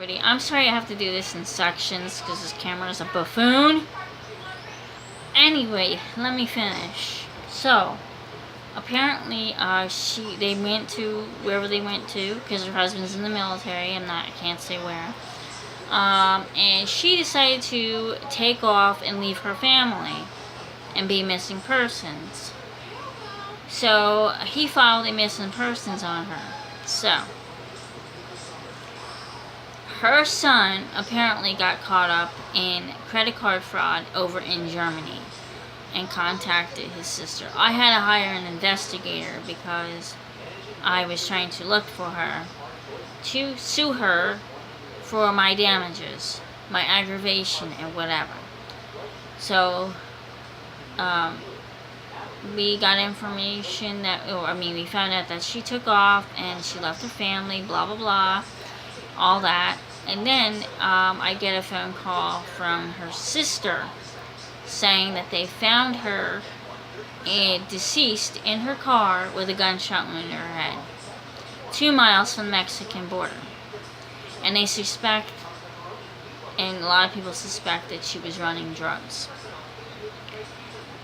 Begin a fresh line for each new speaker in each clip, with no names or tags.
everybody. I'm sorry I have to do this in sections because this camera is a buffoon. Anyway, let me finish. So, apparently, they went to wherever they went to because her husband's in the military. I can't say where. And she decided to take off and leave her family and be missing persons. So he filed a missing persons on her. So her son apparently got caught up in credit card fraud over in Germany and contacted his sister. I had to hire an investigator because I was trying to look for her to sue her for my damages, my aggravation, and whatever. So, we got information we found out that she took off and she left her family, blah, blah, blah, all that. And then, I get a phone call from her sister saying that they found her deceased in her car with a gunshot wound in her head, 2 miles from the Mexican border. And they suspect, and a lot of people suspect, that she was running drugs.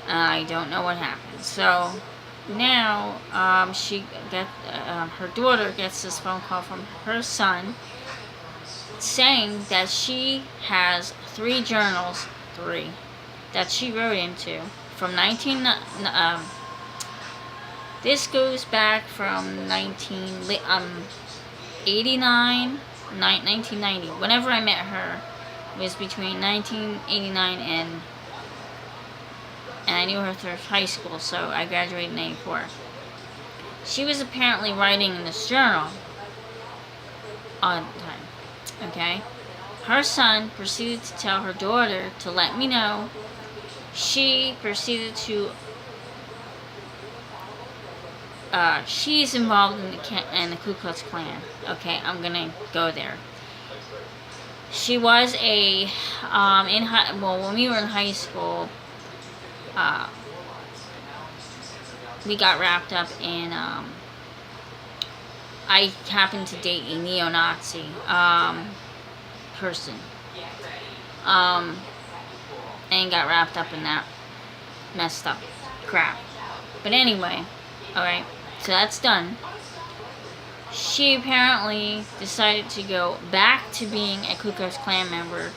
I don't know what happened. So now her daughter gets this phone call from her son saying that she has 3 journals, that she wrote into from this goes back from 1989, 1990. Whenever I met her, it was between 1989 and I knew her through high school, so I graduated in 84. She was apparently writing in this journal all the time, okay? Her son proceeded to tell her daughter to let me know. She proceeded to, she's involved in the Ku Klux Klan. Okay, I'm gonna go there. She was when we were in high school, we got wrapped up in, I happened to date a neo-Nazi, person, and got wrapped up in that messed up crap. But anyway, alright, so that's done. She apparently decided to go back to being a Ku Klux Klan member,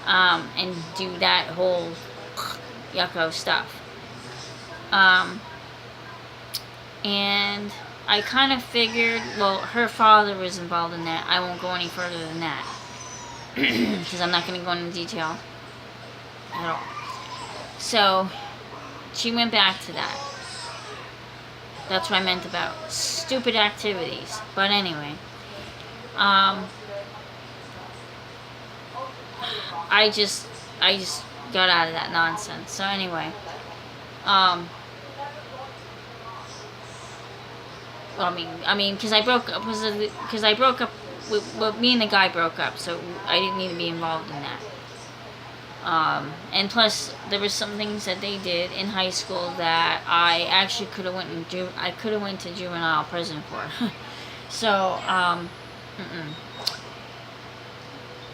and do that whole yucko stuff. And I kind of figured, well, her father was involved in that. I won't go any further than that because I'm not going to go into detail at all. So she went back to that. That's what I meant about stupid activities. But anyway, I just got out of that nonsense. So anyway, because I broke up with me and the guy broke up, so I didn't need to be involved in that. And plus, there were some things that they did in high school that I actually could have went to juvenile prison for. So,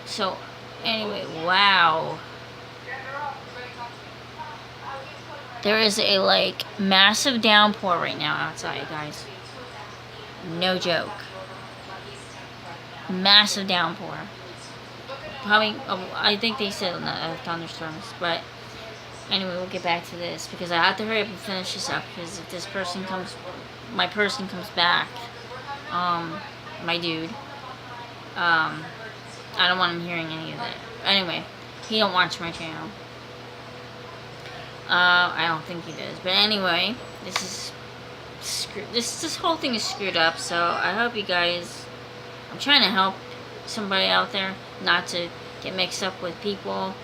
So, anyway, wow. There is a, massive downpour right now outside, guys. No joke. Massive downpour. Probably, I think they said thunderstorms, but anyway, we'll get back to this because I have to hurry up and finish this up because if my person comes back, my dude, I don't want him hearing any of that. Anyway, he don't watch my channel. I don't think he does, but anyway, this whole thing is screwed up, so I hope you guys, I'm trying to help somebody out there not to get mixed up with people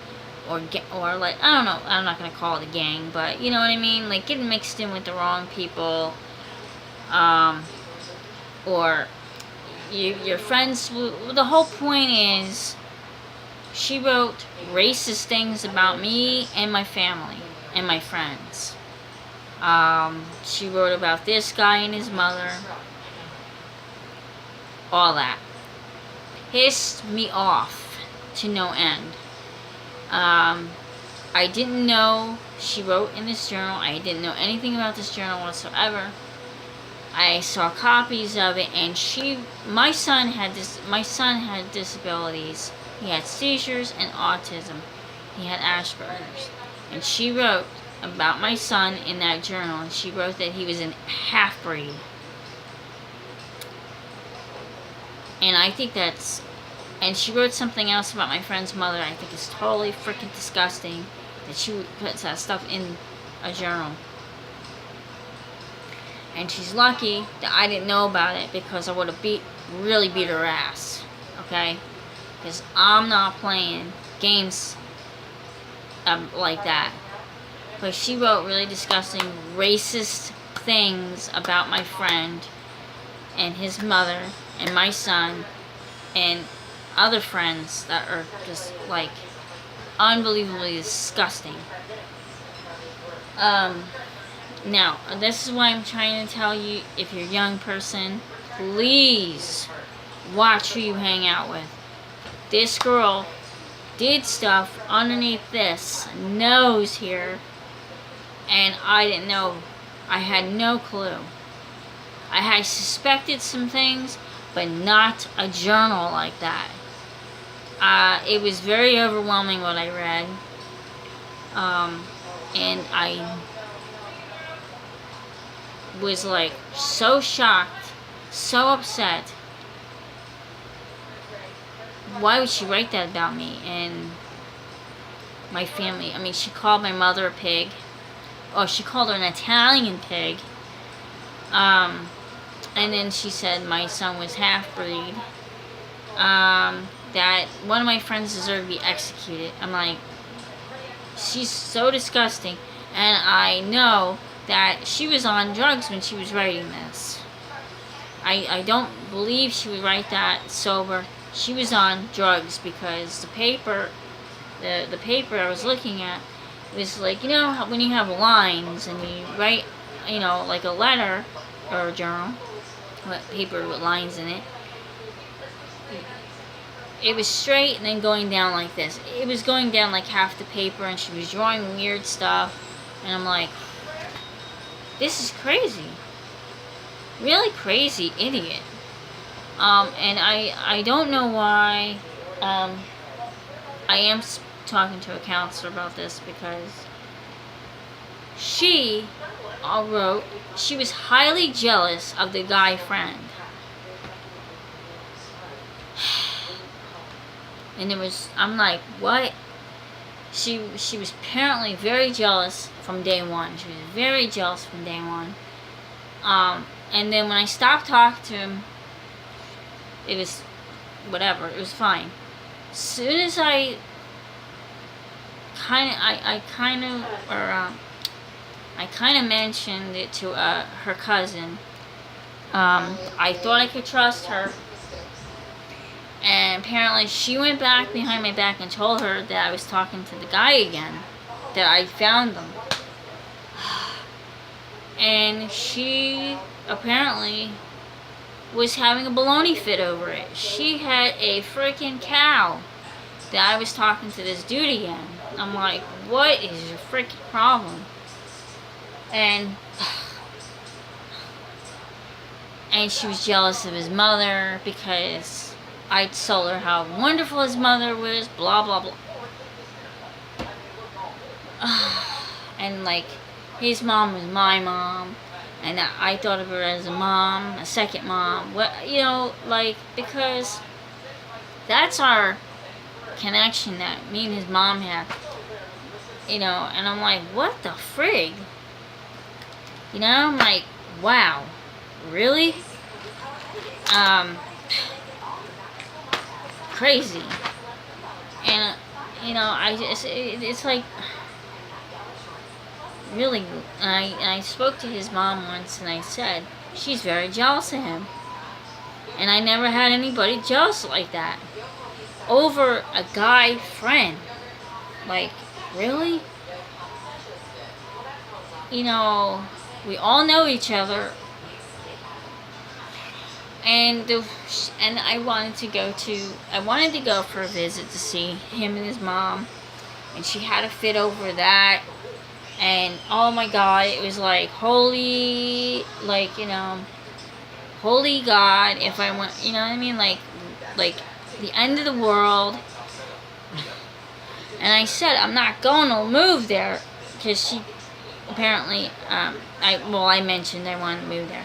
or I don't know, I'm not going to call it a gang, but you know what I mean, getting mixed in with the wrong people, or your friends. The whole point is she wrote racist things about me and my family and my friends. She wrote about this guy and his mother, all that. pissed me off to no end. I didn't know she wrote in this journal. I didn't know anything about this journal whatsoever. I saw copies of it, and my son had disabilities. He had seizures and autism. He had Asperger's. And she wrote about my son in that journal, and she wrote that he was an half-breed. And I think and she wrote something else about my friend's mother I think is totally freaking disgusting, that she puts that stuff in a journal. And she's lucky that I didn't know about it, because I would have really beat her ass, okay? Because I'm not playing games like that. But she wrote really disgusting, racist things about my friend and his mother and my son and other friends that are just like unbelievably disgusting. Now, this is why I'm trying to tell you, if you're a young person, please watch who you hang out with. This girl did stuff underneath this nose here, and I didn't know. I had no clue. I had suspected some things, but not a journal like that. It was very overwhelming what I read, and I was like so shocked, so upset. Why would she write that about me and my family? I mean, she called my mother a pig. Oh, she called her an Italian pig. And then she said my son was half-breed. That one of my friends deserved to be executed. I'm like, she's so disgusting. And I know that she was on drugs when she was writing this. I don't believe she would write that sober. She was on drugs, because the paper I was looking at was like, you know how when you have lines and you write, you know, like a letter or a journal, paper with lines in it. It was straight and then going down like this. It was going down like half the paper, and she was drawing weird stuff, and I'm like, this is crazy. Really crazy idiot. And I don't know why. I am talking to a counselor about this, because she wrote she was highly jealous of the guy friend. And I'm like, what? She was apparently very jealous from day one. She was very jealous from day one. And then when I stopped talking to him, it was whatever. It was fine. As soon as I kind of mentioned it to her cousin. I thought I could trust her. And apparently she went back behind my back and told her that I was talking to the guy again, that I found them. And she apparently was having a baloney fit over it. She had a freaking cow that I was talking to this dude again. I'm like, what is your freaking problem? And she was jealous of his mother because I told her how wonderful his mother was, blah, blah, blah. And like, his mom was my mom, and I thought of her as a mom, a second mom. Well, you know, like, because that's our connection that me and his mom had. You know, and I'm like, what the frig? You know, I'm like, wow, really? Crazy. And, you know, it's like, really, I spoke to his mom once, and I said, she's very jealous of him. And I never had anybody jealous like that. Over a guy friend. Like, really? You know, we all know each other. and I wanted to go for a visit to see him and his mom, and she had a fit over that. And oh my god, it was like holy, like, holy god, if I went, you know what I mean, like the end of the world. And I said I'm not going to move there, because she apparently, I mentioned I wanted to move there,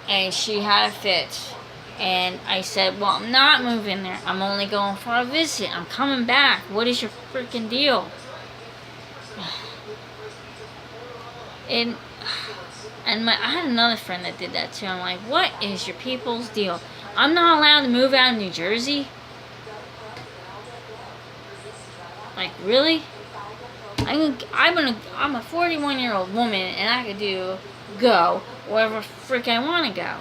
and she had a fit. And I said, well, I'm not moving there. I'm only going for a visit. I'm coming back. What is your freaking deal? And I had another friend that did that too. I'm like, what is your people's deal? I'm not allowed to move out of New Jersey? Like, really? I'm a 41-year-old woman, and I could go wherever frick I want to go.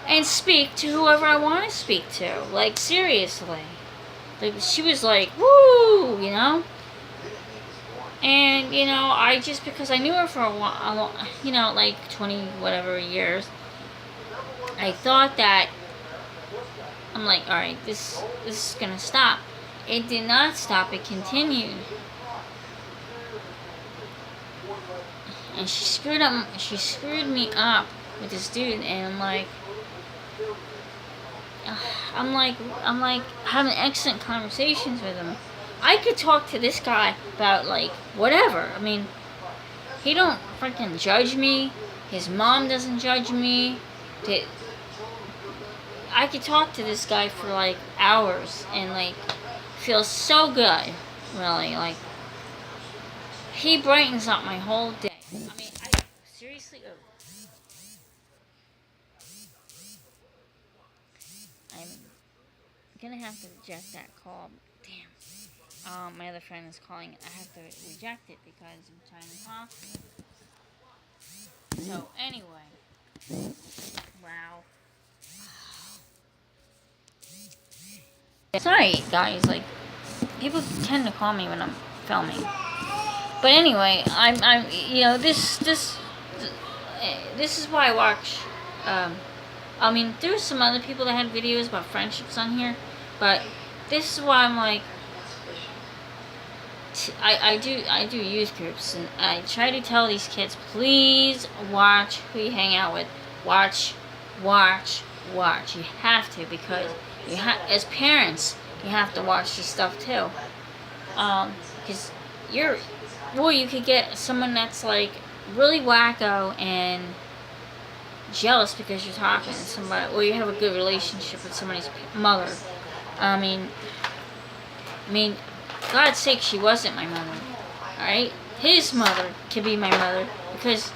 And speak to whoever I want to speak to. Like, seriously. Like, she was like, woo, And, I just, because I knew her for a while, like 20 whatever years, I thought that, I'm like, alright, this is gonna stop. It did not stop, it continued. And she screwed me up with this dude, and I'm like having excellent conversations with him. I could talk to this guy about, like, whatever. I mean, he don't freaking judge me. His mom doesn't judge me. I could talk to this guy for, like, hours, and, like, feel so good, really. Like, he brightens up my whole day. I mean, seriously, I'm gonna have to reject that call. Damn. My other friend is calling. I have to reject it because I'm trying to talk. So, anyway. Wow. Sorry, guys. Like, people tend to call me when I'm filming. But anyway, I'm this is why I watch. I mean, there's some other people that had videos about friendships on here, but this is why I'm like, I do youth groups, and I try to tell these kids, please watch who you hang out with. Watch. You have to, because as parents, you have to watch this stuff too. Because you could get someone that's like really wacko and jealous because you're talking to somebody, or you have a good relationship with somebody's mother. I mean, God's sake, she wasn't my mother. Alright? His mother could be my mother, because,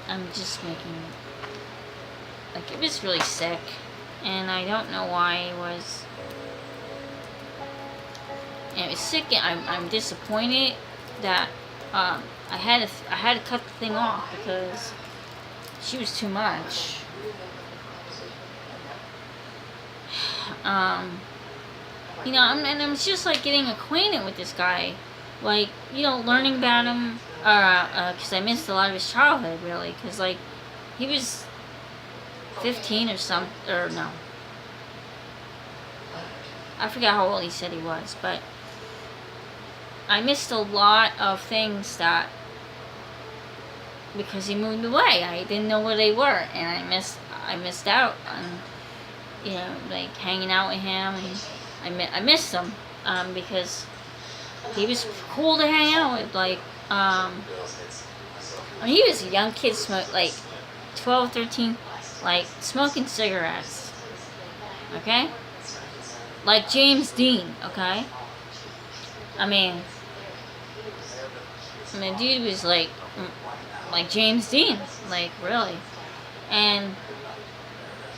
I'm just making, like, it was really sick, and I don't know why it was. And it was sick, and I'm disappointed that I had to cut the thing off because she was too much. I'm just like getting acquainted with this guy, like, learning about him, because I missed a lot of his childhood, really, because, like, he was 15 or something, or no, I forgot how old he said he was, but I missed a lot of things because he moved away. I didn't know where they were, and I missed out on, like, hanging out with him, and I missed him, because he was cool to hang out with. Like, he was a young kid, like 12, 13, like, smoking cigarettes, okay? Like James Dean, okay? I mean, the dude was like James Dean, like, really. And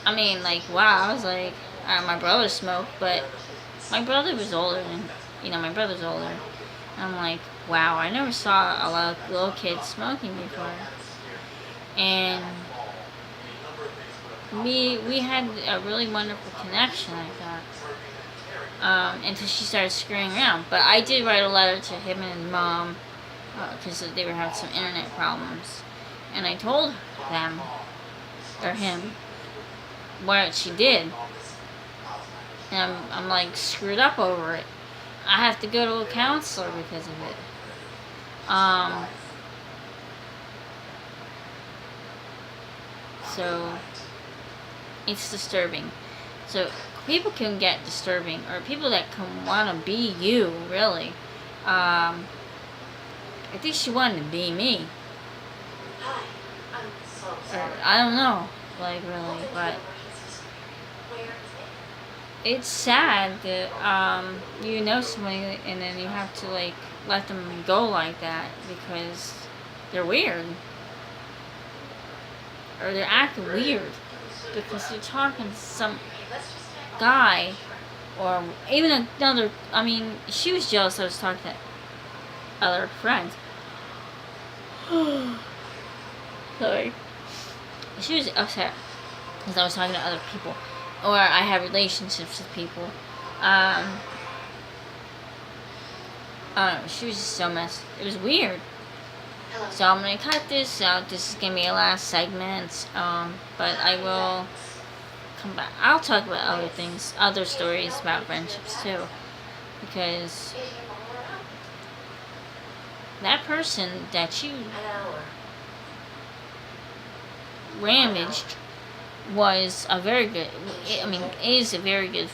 I mean, like, wow, I was like, my brother smoked, but my brother was older than, my brother's older. I'm like, wow, I never saw a lot of little kids smoking before. And we had a really wonderful connection, I thought, until she started screwing around. But I did write a letter to him and his mom, because they were having some internet problems. And I told them, or him, what she did. And I'm like screwed up over it. I have to go to a counselor because of it. So it's disturbing. So people can get disturbing, or people that can want to be you, really. I think she wanted to be me. Or I don't know, like really, but it's sad that you know somebody and then you have to like let them go like that because they're weird, or they're acting weird because they're talking to some guy or even another. I mean, she was jealous I was talking to other friends. Sorry. She was upset because I was talking to other people, or I have relationships with people. I don't know. She was just so messed. It was weird. So I'm gonna cut this out. This is gonna be a last segment. But I will come back. I'll talk about other things, other stories about friendships too, because that person that you ramaged was a very good. I mean, is a very good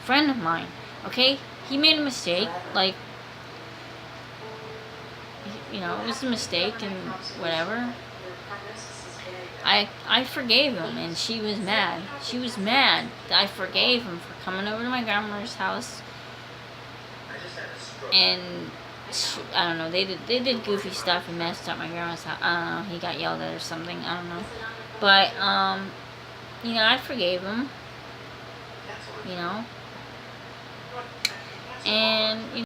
friend of mine. Okay, he made a mistake. Like, you know, it was a mistake and whatever. I forgave him, and she was mad. She was mad that I forgave him for coming over to my grandmother's house. And I don't know, they did goofy stuff and messed up my grandma's house. I don't know, he got yelled at or something. I don't know, but you know, I forgave him. You know, and